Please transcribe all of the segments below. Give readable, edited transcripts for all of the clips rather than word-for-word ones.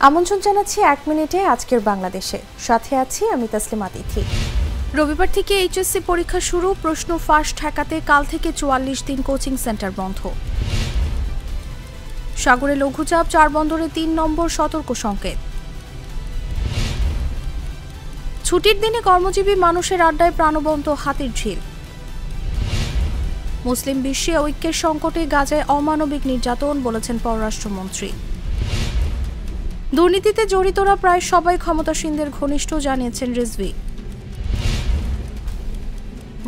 আমন্ত্রণ জানাচ্ছি 1 মিনিটে আজকের বাংলাদেশে। সাথে আছি আমি তাসলিমা তিথি। রবিবার থেকে এইচএসসি পরীক্ষা শুরু, প্রশ্ন ফাঁস ঠেকাতে কাল থেকে 44 দিন কোচিং সেন্টার বন্ধ। সাগরে লঘুচাপ, 4 বন্দরে 3 নম্বর সতর্ক সংকেত। ছুটির দিনে কর্মজীবী মানুষের আড্ডায় প্রাণবন্ত হাতিরঝিল। মুসলিম বিশ্বে ঐক্যের সংকটে গাজায় অমানবিক নির্যাতন, বলেছেন পররাষ্ট্রমন্ত্রী। দুর্নীতিতে জড়িতরা প্রায় সবাই ক্ষমতাসীনদের ঘনিষ্ঠ, জানিয়েছেন রিজভী।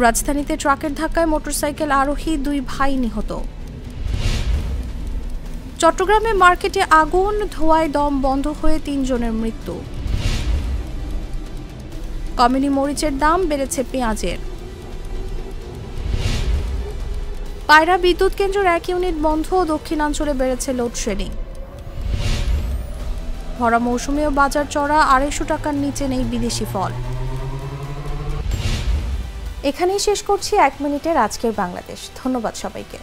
রাজধানীতে ট্রাকের ধাক্কায় মোটরসাইকেল আরোহী 2 ভাই নিহত। চট্টগ্রামে মার্কেটে আগুন, ধোঁয়ায় দম বন্ধ হয়ে 3 জনের মৃত্যু। কমেনি মরিচের দাম বেড়েছে পেঁয়াজের। পায়রা বিদ্যুৎ কেন্দ্রের 1 ইউনিট বন্ধ, দক্ষিণাঞ্চলে বেড়েছে লোডশেডিং। ভরা মৌসুমেও বাজার চড়া, 250 টাকার নিচে নেই বিদেশি ফল। এখানেই শেষ করছি 1 মিনিটের আজকের বাংলাদেশ। ধন্যবাদ সবাইকে।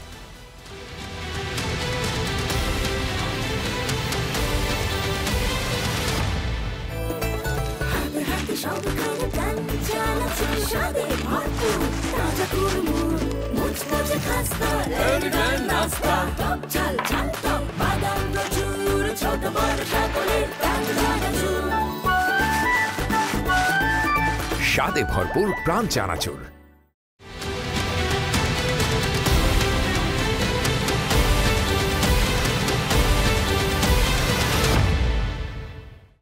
স্বাদে ভরপুর প্রাণ চানাচুর।